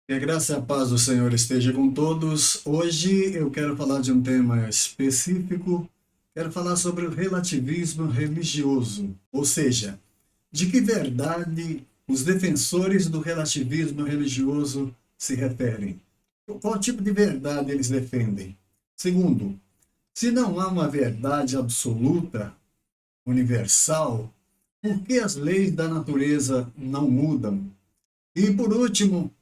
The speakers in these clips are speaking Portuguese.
Que a graça e a paz do Senhor esteja com todos. Hoje eu quero falar de um tema específico. Quero falar sobre o relativismo religioso, ou seja, de que verdade os defensores do relativismo religioso se referem. Qual tipo de verdade eles defendem? Segundo, se não há uma verdade absoluta, universal, por que as leis da natureza não mudam? E por último,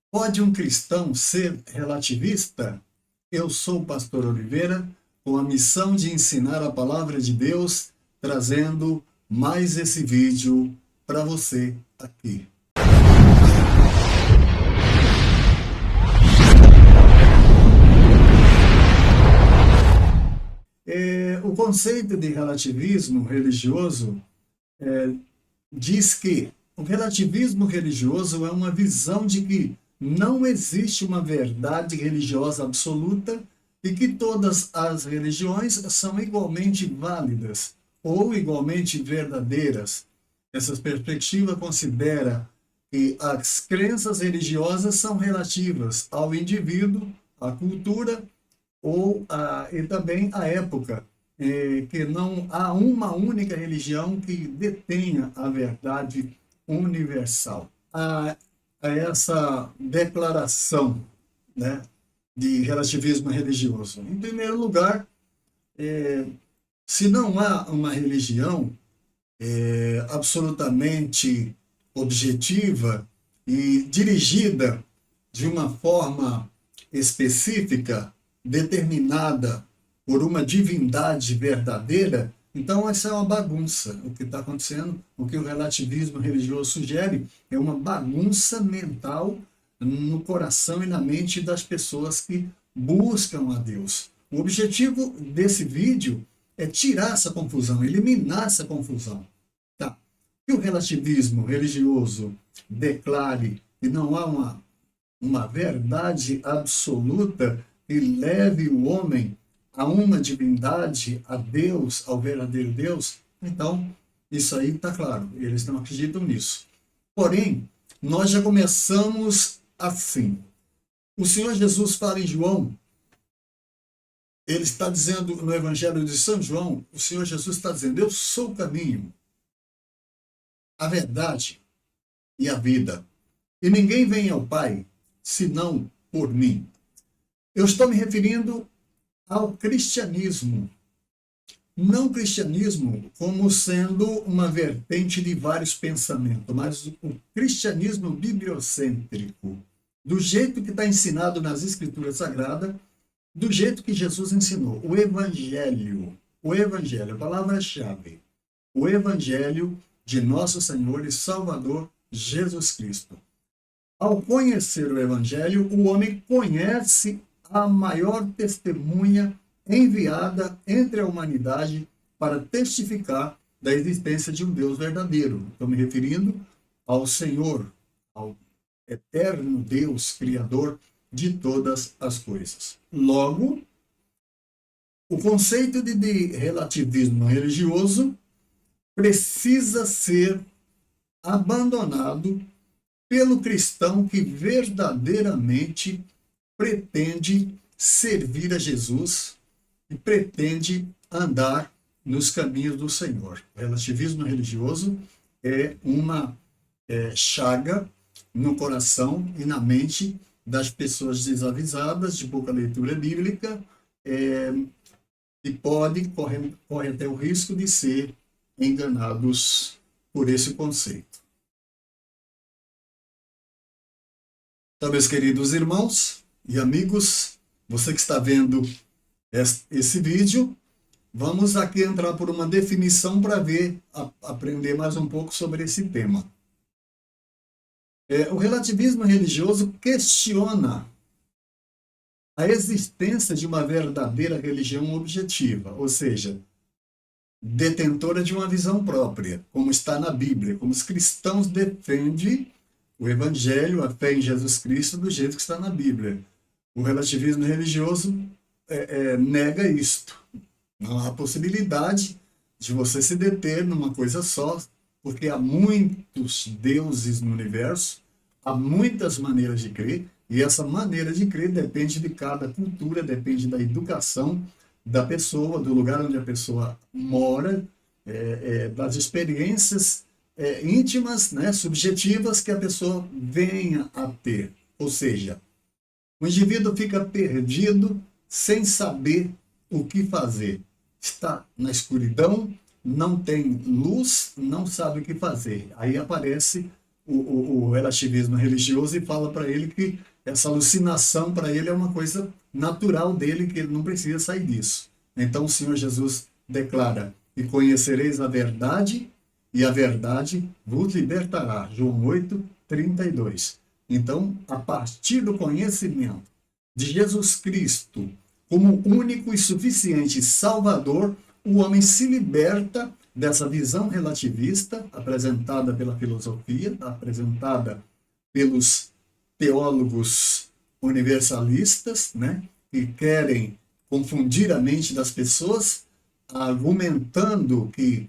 pode um cristão ser relativista? Eu sou o pastor Oliveira, com a missão de ensinar a palavra de Deus, trazendo mais esse vídeo para você aqui. O conceito de relativismo religioso diz que o relativismo religioso é uma visão de que não existe uma verdade religiosa absoluta e que todas as religiões são igualmente válidas ou igualmente verdadeiras. Essa perspectiva considera que as crenças religiosas são relativas ao indivíduo, à cultura e também à época, que não há uma única religião que detenha a verdade universal. A essa declaração, né, de relativismo religioso. Em primeiro lugar, se não há uma religião absolutamente objetiva e dirigida de uma forma específica, determinada por uma divindade verdadeira, então essa é uma bagunça. O que está acontecendo, o que o relativismo religioso sugere, é uma bagunça mental no coração e na mente das pessoas que buscam a Deus. O objetivo desse vídeo é tirar essa confusão, eliminar essa confusão. Tá? Que o relativismo religioso declare que não há uma verdade absoluta que leve o homem a uma divindade, a Deus, ao verdadeiro Deus, então isso aí está claro, eles não acreditam nisso. Porém, nós já começamos assim. O Senhor Jesus fala em João, ele está dizendo no Evangelho de São João, o Senhor Jesus está dizendo, eu sou o caminho, a verdade e a vida. E ninguém vem ao Pai senão por mim. Eu estou me referindo ao cristianismo. Não o cristianismo como sendo uma vertente de vários pensamentos, mas o cristianismo bibliocêntrico, do jeito que está ensinado nas Escrituras Sagradas, do jeito que Jesus ensinou. O Evangelho, a palavra-chave, o Evangelho de nosso Senhor e Salvador Jesus Cristo. Ao conhecer o Evangelho, o homem conhece a maior testemunha enviada entre a humanidade para testificar da existência de um Deus verdadeiro. Estou me referindo ao Senhor, ao eterno Deus, Criador de todas as coisas. Logo, o conceito de relativismo religioso precisa ser abandonado pelo cristão que verdadeiramente pretende servir a Jesus e pretende andar nos caminhos do Senhor. O relativismo religioso é uma chaga no coração e na mente das pessoas desavisadas, de pouca leitura bíblica, e corre até o risco de ser enganados por esse conceito. Então, meus queridos irmãos e amigos, você que está vendo esse vídeo, vamos aqui entrar por uma definição para aprender mais um pouco sobre esse tema. O relativismo religioso questiona a existência de uma verdadeira religião objetiva, ou seja, detentora de uma visão própria, como está na Bíblia, como os cristãos defendem o Evangelho, a fé em Jesus Cristo, do jeito que está na Bíblia. O relativismo religioso nega isto. Não há possibilidade de você se deter numa coisa só, porque há muitos deuses no universo, há muitas maneiras de crer, e essa maneira de crer depende de cada cultura, depende da educação da pessoa, do lugar onde a pessoa mora, das experiências íntimas, né, subjetivas que a pessoa venha a ter. Ou seja, o indivíduo fica perdido sem saber o que fazer. Está na escuridão, não tem luz, não sabe o que fazer. Aí aparece o relativismo religioso e fala para ele que essa alucinação para ele é uma coisa natural dele, que ele não precisa sair disso. Então o Senhor Jesus declara: e conhecereis a verdade, e a verdade vos libertará. João 8:32. Então, a partir do conhecimento de Jesus Cristo como único e suficiente Salvador, o homem se liberta dessa visão relativista apresentada pela filosofia, apresentada pelos teólogos universalistas, né, que querem confundir a mente das pessoas, argumentando que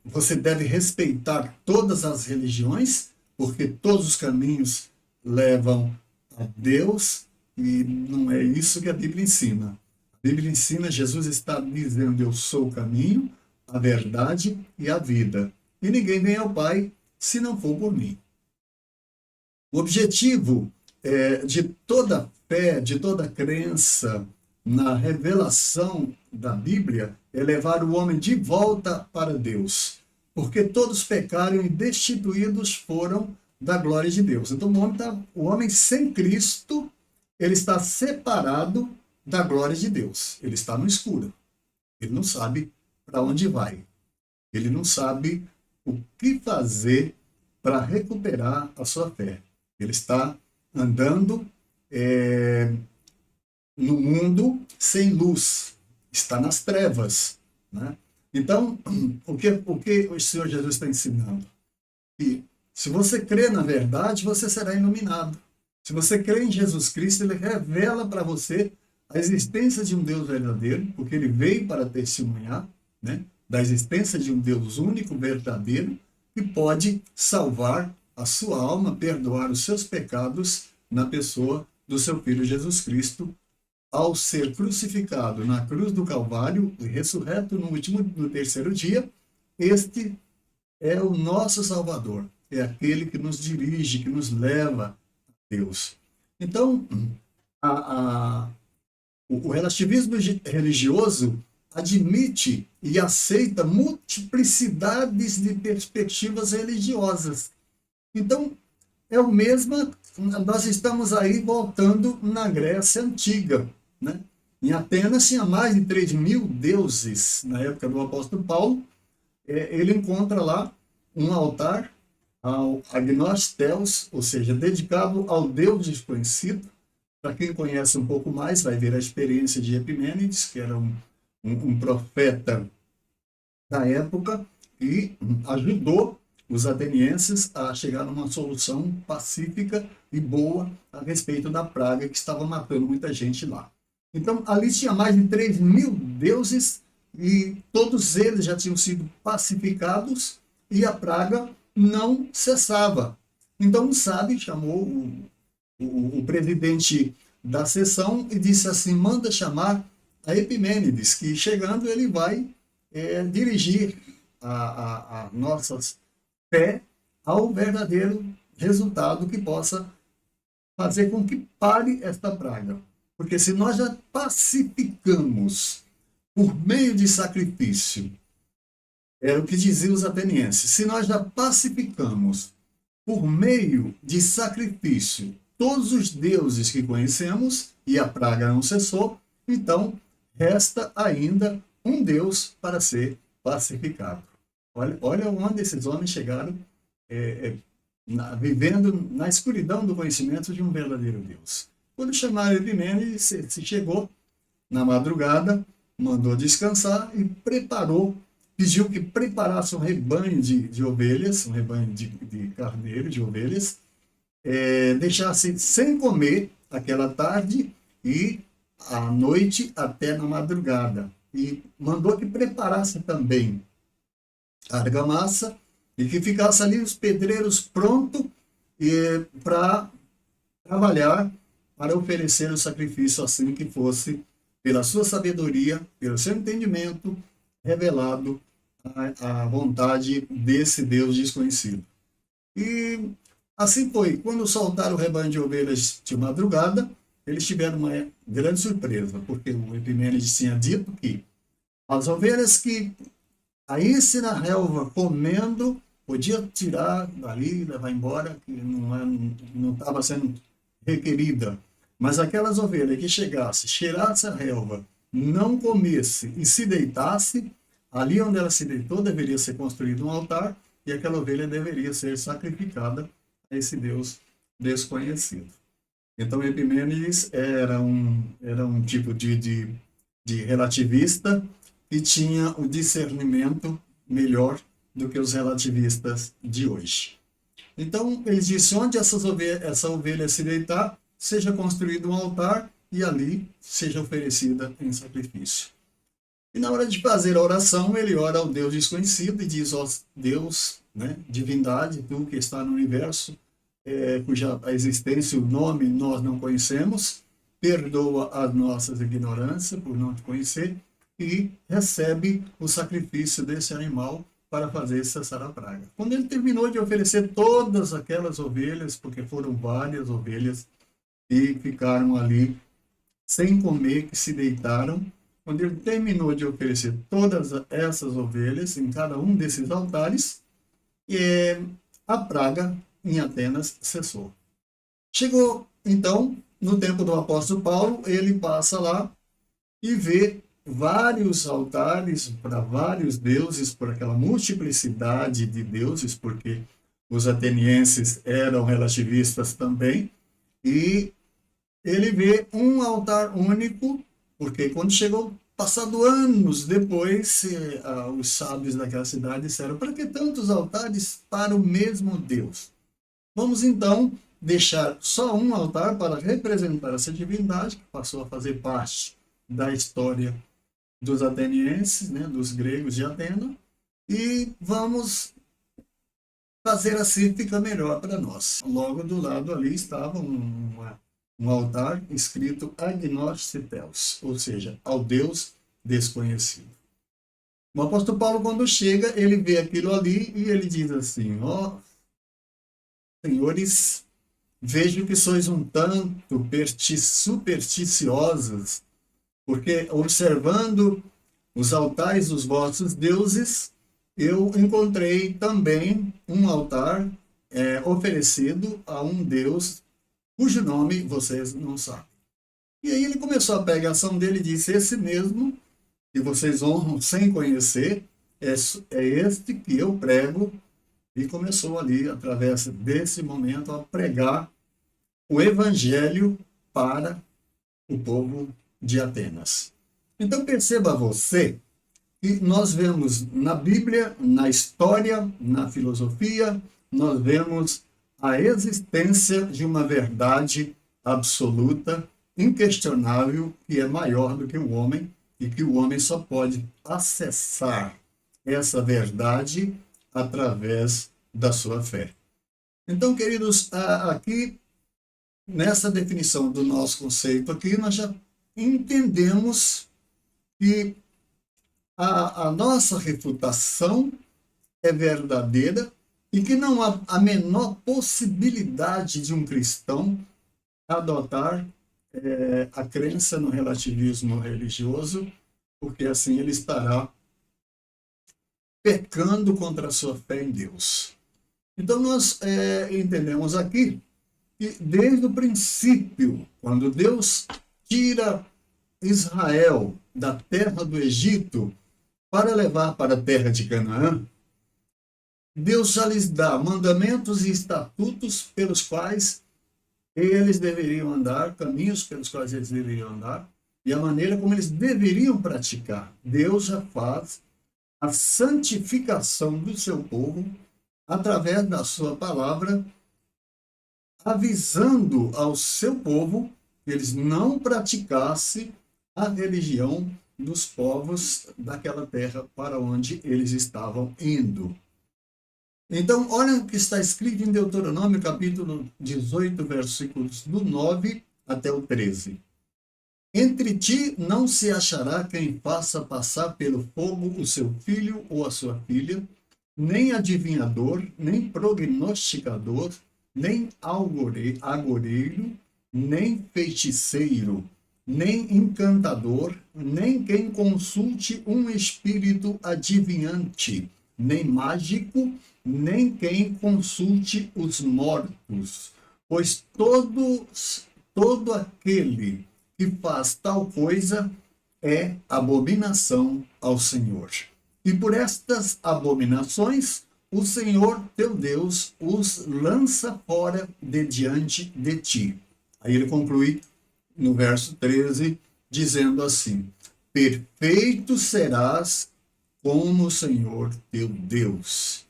você deve respeitar todas as religiões, porque todos os caminhos levam a Deus, e não é isso que a Bíblia ensina. A Bíblia ensina, Jesus está dizendo: eu sou o caminho, a verdade e a vida. E ninguém vem ao Pai se não for por mim. O objetivo de toda fé, de toda crença na revelação da Bíblia é levar o homem de volta para Deus. Porque todos pecaram e destituídos foram da glória de Deus. Então o homem sem Cristo, ele está separado da glória de Deus. Ele está no escuro. Ele não sabe para onde vai. Ele não sabe o que fazer para recuperar a sua fé. Ele está andando no mundo sem luz. Está nas trevas, né? Então, o que o Senhor Jesus está ensinando? Que se você crê na verdade, você será iluminado. Se você crê em Jesus Cristo, ele revela para você a existência de um Deus verdadeiro, porque ele veio para testemunhar, né, da existência de um Deus único, verdadeiro, que pode salvar a sua alma, perdoar os seus pecados na pessoa do seu Filho Jesus Cristo, ao ser crucificado na cruz do Calvário e ressurreto no terceiro dia. Este é o nosso Salvador, é aquele que nos dirige, que nos leva a Deus. Então, o relativismo religioso admite e aceita multiplicidades de perspectivas religiosas. Então, é o mesmo, nós estamos aí voltando na Grécia Antiga, né? Em Atenas tinha mais de 3.000 deuses. Na época do apóstolo Paulo, ele encontra lá um altar ao Agnos Theos, ou seja, dedicado ao Deus desconhecido. Para quem conhece um pouco mais, vai ver a experiência de Epimênides, que era um profeta da época, e ajudou os atenienses a chegar numa solução pacífica e boa a respeito da praga que estava matando muita gente lá. Então, ali tinha mais de 3.000 deuses, e todos eles já tinham sido pacificados, e a praga não cessava. Então, um sábio chamou o presidente da sessão e disse assim: manda chamar a Epimênides, que chegando ele vai dirigir a nossas fé ao verdadeiro resultado que possa fazer com que pare esta praga. Porque se nós já pacificamos por meio de sacrifício, era o que diziam os atenienses, se nós já pacificamos por meio de sacrifício todos os deuses que conhecemos e a praga não cessou, então resta ainda um Deus para ser pacificado. Olha onde esses homens chegaram, vivendo na escuridão do conhecimento de um verdadeiro Deus. Quando chamaram Epimênides, se chegou na madrugada, mandou descansar e pediu que preparasse um rebanho de ovelhas, um rebanho de carneiro, de ovelhas, deixasse sem comer aquela tarde e à noite até na madrugada. E mandou que preparasse também a argamassa e que ficasse ali os pedreiros prontos e para trabalhar para oferecer o sacrifício assim que fosse, pela sua sabedoria, pelo seu entendimento, revelado a vontade desse Deus desconhecido. E assim foi. Quando soltaram o rebanho de ovelhas de madrugada, eles tiveram uma grande surpresa, porque o Epimênides tinha dito que as ovelhas que caíssem na relva comendo, podia tirar dali, levar embora, que não estava sendo requerida. Mas aquelas ovelhas que chegasse, cheirasse a relva, não comesse e se deitasse, ali onde ela se deitou deveria ser construído um altar e aquela ovelha deveria ser sacrificada a esse Deus desconhecido. Então Epimênides era um tipo de relativista que tinha o discernimento melhor do que os relativistas de hoje. Então, ele disse, onde essa ovelha se deitar, seja construído um altar e ali seja oferecida em sacrifício. E na hora de fazer a oração, ele ora ao Deus desconhecido e diz, ó Deus, né, divindade, tu que está no universo, cuja a existência, o nome nós não conhecemos, perdoa as nossas ignorâncias por não te conhecer e recebe o sacrifício desse animal para fazer cessar a praga. Quando ele terminou de oferecer todas aquelas ovelhas, porque foram várias ovelhas que ficaram ali sem comer, que se deitaram, quando ele terminou de oferecer todas essas ovelhas em cada um desses altares, a praga em Atenas cessou. Chegou, então, no tempo do apóstolo Paulo, ele passa lá e vê vários altares para vários deuses, por aquela multiplicidade de deuses, porque os atenienses eram relativistas também, e ele vê um altar único, porque quando chegou, passado anos depois, os sábios daquela cidade disseram, para que tantos altares para o mesmo Deus? Vamos então deixar só um altar para representar essa divindade, que passou a fazer parte da história dos atenienses, né, dos gregos de Atena, e vamos fazer assim, fica melhor para nós. Logo do lado ali estava um altar escrito Agnostitheos, ou seja, ao Deus desconhecido. O apóstolo Paulo, quando chega, ele vê aquilo ali e ele diz assim, ó, senhores, vejo que sois um tanto supersticiosos, porque observando os altares dos vossos deuses, eu encontrei também um altar oferecido a um Deus cujo nome vocês não sabem. E aí ele começou a pegação dele e disse, esse mesmo que vocês honram sem conhecer, é este que eu prego, e começou ali, através desse momento, a pregar o evangelho para o povo de Atenas. Então perceba você que nós vemos na Bíblia, na história, na filosofia, nós vemos a existência de uma verdade absoluta, inquestionável, que é maior do que o homem, e que o homem só pode acessar essa verdade através da sua fé. Então, queridos, aqui, nessa definição do nosso conceito aqui, nós já entendemos que a nossa refutação é verdadeira e que não há a menor possibilidade de um cristão adotar a crença no relativismo religioso, porque assim ele estará pecando contra a sua fé em Deus. Então nós entendemos aqui que desde o princípio, quando Deus tira Israel da terra do Egito para levar para a terra de Canaã, Deus já lhes dá mandamentos e estatutos pelos quais eles deveriam andar, caminhos pelos quais eles deveriam andar, e a maneira como eles deveriam praticar. Deus já faz a santificação do seu povo através da sua palavra, avisando ao seu povo que eles não praticassem a religião dos povos daquela terra para onde eles estavam indo. Então, olha o que está escrito em Deuteronômio, capítulo 18, versículos do 9 até o 13. Entre ti não se achará quem faça passar pelo fogo o seu filho ou a sua filha, nem adivinhador, nem prognosticador, nem agoreiro, nem feiticeiro, nem encantador, nem quem consulte um espírito adivinhante, nem mágico, nem quem consulte os mortos, pois todo aquele que faz tal coisa é abominação ao Senhor. E por estas abominações, o Senhor teu Deus os lança fora de diante de ti. Aí ele conclui no verso 13, dizendo assim: perfeito serás como o Senhor teu Deus.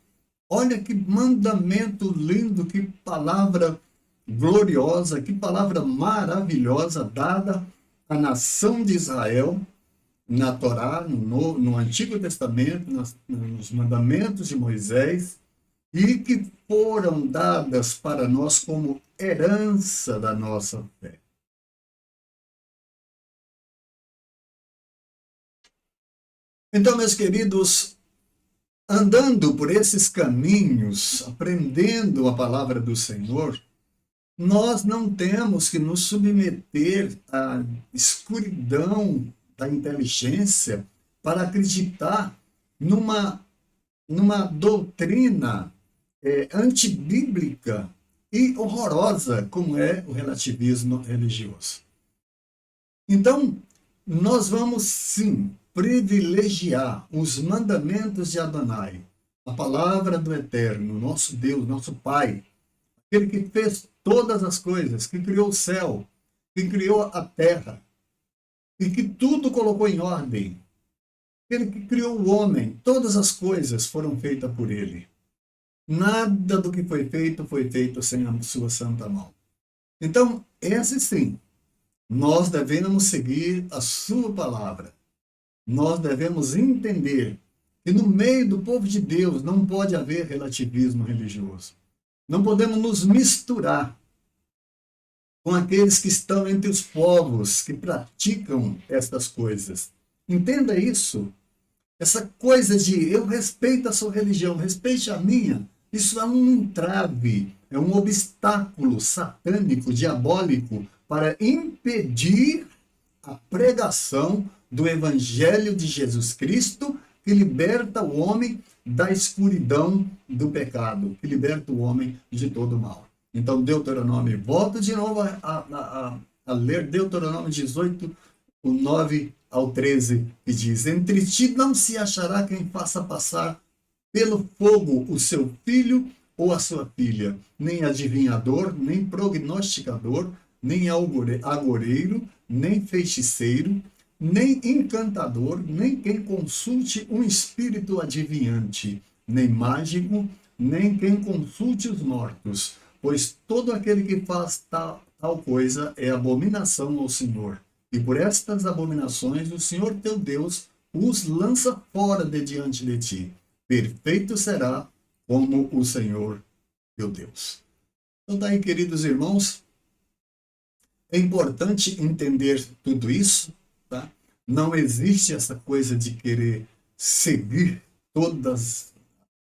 Olha que mandamento lindo, que palavra gloriosa, que palavra maravilhosa dada à nação de Israel na Torá, no Antigo Testamento, nos mandamentos de Moisés, e que foram dadas para nós como herança da nossa fé. Então, meus queridos, andando por esses caminhos, aprendendo a palavra do Senhor, nós não temos que nos submeter à escuridão da inteligência para acreditar numa doutrina antibíblica e horrorosa, como é o relativismo religioso. Então, nós vamos sim privilegiar os mandamentos de Adonai, a palavra do Eterno, nosso Deus, nosso Pai, aquele que fez todas as coisas, que criou o céu, que criou a terra, e que tudo colocou em ordem. Ele que criou o homem, todas as coisas foram feitas por ele. Nada do que foi feito sem a sua santa mão. Então, esse sim, nós devemos seguir a sua palavra. Nós devemos entender que no meio do povo de Deus não pode haver relativismo religioso. Não podemos nos misturar com aqueles que estão entre os povos que praticam estas coisas. Entenda isso. Essa coisa de eu respeito a sua religião, respeite a minha, isso é um entrave, é um obstáculo satânico, diabólico, para impedir a pregação do Evangelho de Jesus Cristo, que liberta o homem da escuridão do pecado, que liberta o homem de todo o mal. Então, Deuteronômio, volto de novo a ler Deuteronômio 18, o 9 ao 13, que diz: entre ti não se achará quem faça passar pelo fogo o seu filho ou a sua filha, nem adivinhador, nem prognosticador, nem agoreiro, nem feiticeiro, nem encantador, nem quem consulte um espírito adivinhante, nem mágico, nem quem consulte os mortos, pois todo aquele que faz tal coisa é abominação ao Senhor. E por estas abominações o Senhor teu Deus os lança fora de diante de ti. Perfeito será como o Senhor teu Deus. Então daí, queridos irmãos, é importante entender tudo isso, tá? Não existe essa coisa de querer seguir todas as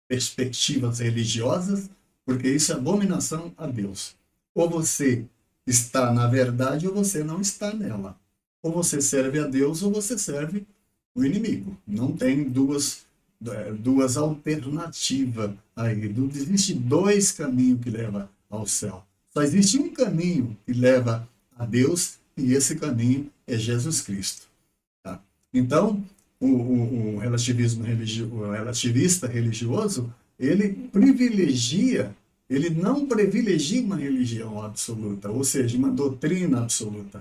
perspectivas religiosas, porque isso é abominação a Deus. Ou você está na verdade ou você não está nela. Ou você serve a Deus ou você serve o inimigo. Não tem duas alternativas aí. Não existe dois caminhos que levam ao céu. Só existe um caminho que leva a Deus, e esse caminho é Jesus Cristo. Tá? Então, o relativista religioso, ele não privilegia uma religião absoluta, ou seja, uma doutrina absoluta.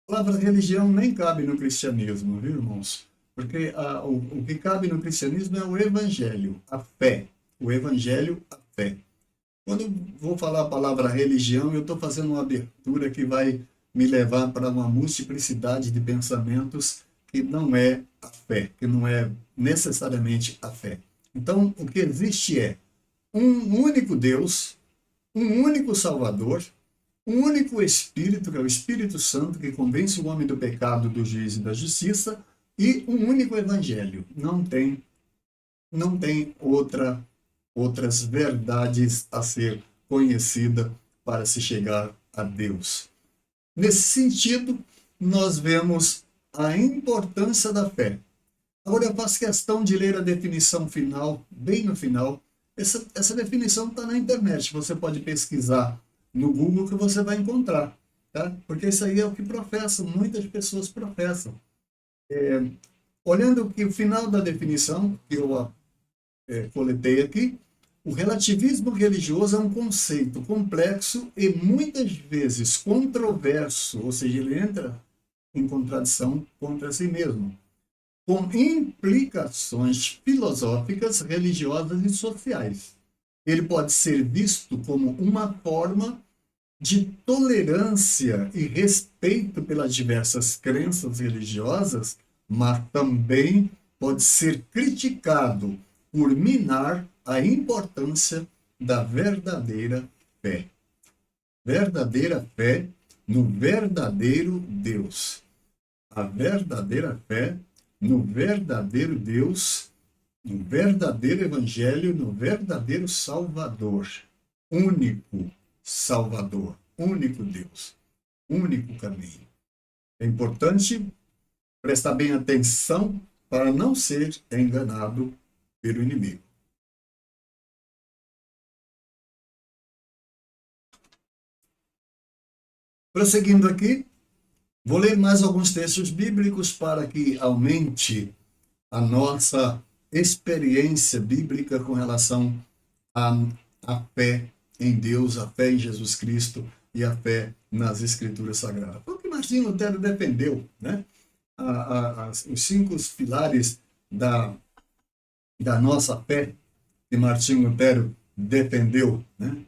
A palavra religião nem cabe no cristianismo, viu, irmãos? Porque o que cabe no cristianismo é o evangelho, a fé. O evangelho, a fé. Quando eu vou falar a palavra religião, eu estou fazendo uma abertura que vai me levar para uma multiplicidade de pensamentos que não é a fé, que não é necessariamente a fé. Então, o que existe é um único Deus, um único Salvador, um único Espírito, que é o Espírito Santo, que convence o homem do pecado, do juízo e da justiça, e um único Evangelho. Não tem outras verdades a ser conhecida para se chegar a Deus. Nesse sentido, nós vemos a importância da fé. Agora eu faço questão de ler a definição final, bem no final. Essa definição está na internet, você pode pesquisar no Google que você vai encontrar, tá? Porque isso aí é o que professam, muitas pessoas professam. Olhando que o final da definição, que eu coletei aqui, o relativismo religioso é um conceito complexo e muitas vezes controverso, ou seja, ele entra em contradição contra si mesmo, com implicações filosóficas, religiosas e sociais. Ele pode ser visto como uma forma de tolerância e respeito pelas diversas crenças religiosas, mas também pode ser criticado por minar a importância da verdadeira fé. Verdadeira fé no verdadeiro Deus. A verdadeira fé no verdadeiro Deus, no verdadeiro Evangelho, no verdadeiro Salvador. Único Salvador, único Deus, único caminho. É importante prestar bem atenção para não ser enganado pelo inimigo. Prosseguindo aqui, vou ler mais alguns textos bíblicos para que aumente a nossa experiência bíblica com relação à fé em Deus, a fé em Jesus Cristo e a fé nas Escrituras Sagradas. Foi o que Martinho Lutero defendeu, né? Os 5 pilares da nossa fé que Martinho Lutero defendeu, né?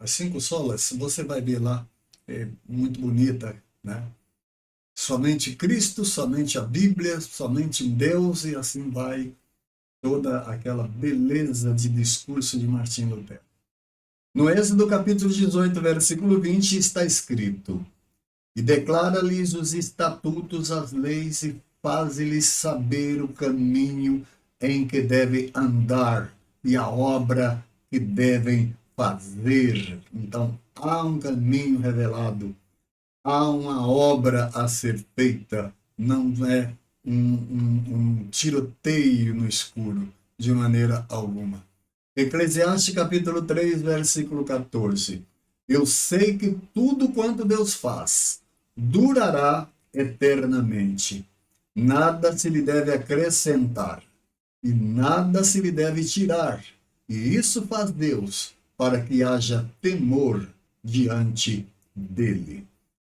As 5 solas, você vai ver lá, é muito bonita, né? Somente Cristo, somente a Bíblia, somente Deus, e assim vai toda aquela beleza de discurso de Martinho Lutero. No Êxodo capítulo 18, versículo 20, está escrito: e declara-lhes os estatutos, as leis, e faz-lhes saber o caminho em que devem andar e a obra que devem fazer. Então, há um caminho revelado, há uma obra a ser feita, não é um tiroteio no escuro, de maneira alguma. Eclesiastes capítulo 3, versículo 14. Eu sei que tudo quanto Deus faz durará eternamente. Nada se lhe deve acrescentar e nada se lhe deve tirar. E isso faz Deus para que haja temor diante dele.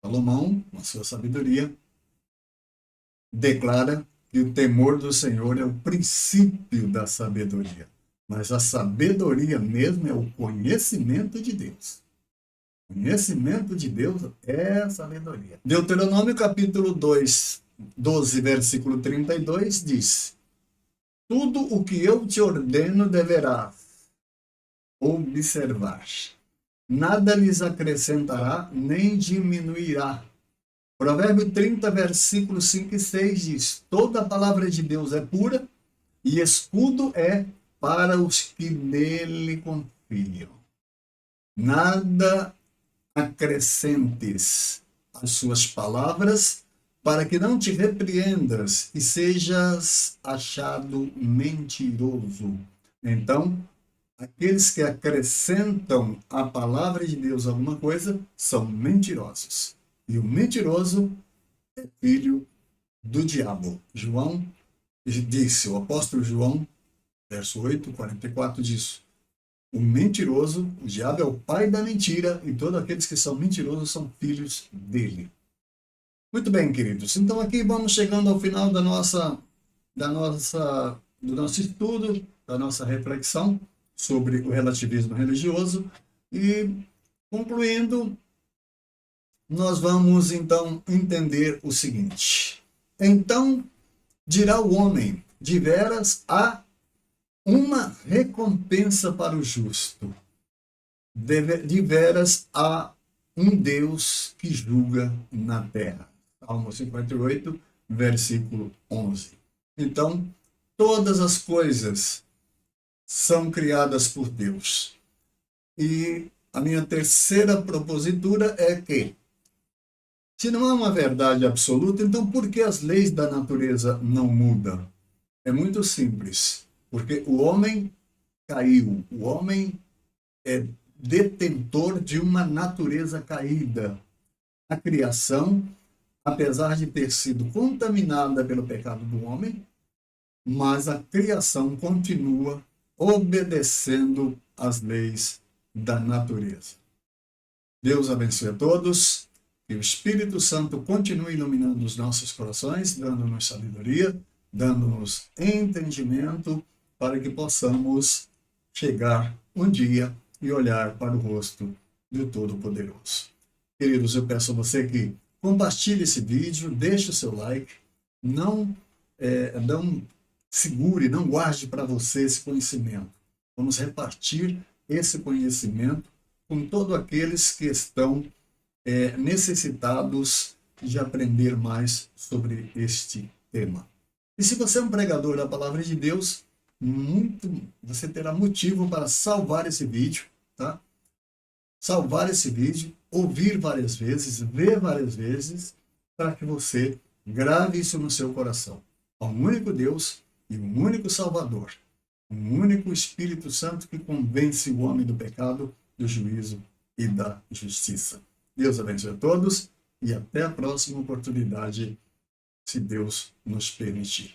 Salomão, na sua sabedoria, declara que o temor do Senhor é o princípio da sabedoria. Mas a sabedoria mesmo é o conhecimento de Deus. O conhecimento de Deus é a sabedoria. Deuteronômio capítulo 2, 12, versículo 32 diz: tudo o que eu te ordeno deverás observar. Nada lhes acrescentará, nem diminuirá. Provérbio 30, versículos 5 e 6 diz: toda a palavra de Deus é pura e escudo é para os que nele confiam. Nada acrescentes às suas palavras, para que não te repreendas e sejas achado mentiroso. Então, aqueles que acrescentam à palavra de Deus alguma coisa são mentirosos. E o mentiroso é filho do diabo. João disse, o apóstolo João, verso 8, 44 diz: o mentiroso, o diabo é o pai da mentira, e todos aqueles que são mentirosos são filhos dele. Muito bem, queridos. Então aqui vamos chegando ao final do nosso estudo, da nossa reflexão sobre o relativismo religioso. E, concluindo, nós vamos então entender o seguinte: então dirá o homem, de veras há uma recompensa para o justo. De veras há um Deus que julga na terra. Salmo 58, versículo 11. Então, todas as coisas são criadas por Deus. E a minha terceira propositura é que, se não há uma verdade absoluta, então por que as leis da natureza não mudam? É muito simples, porque o homem caiu, o homem é detentor de uma natureza caída. A criação, apesar de ter sido contaminada pelo pecado do homem, mas a criação continua obedecendo às leis da natureza. Deus abençoe a todos, que o Espírito Santo continue iluminando os nossos corações, dando-nos sabedoria, dando-nos entendimento, para que possamos chegar um dia e olhar para o rosto do Todo-Poderoso. Queridos, eu peço a você que compartilhe esse vídeo, deixe o seu like, não segure, não guarde para você esse conhecimento. Vamos repartir esse conhecimento com todos aqueles que estão necessitados de aprender mais sobre este tema. E se você é um pregador da Palavra de Deus, você terá motivo para salvar esse vídeo, tá? Salvar esse vídeo, ouvir várias vezes, ver várias vezes, para que você grave isso no seu coração. Há um único Deus e um único Salvador, um único Espírito Santo que convence o homem do pecado, do juízo e da justiça. Deus abençoe a todos e até a próxima oportunidade, se Deus nos permitir.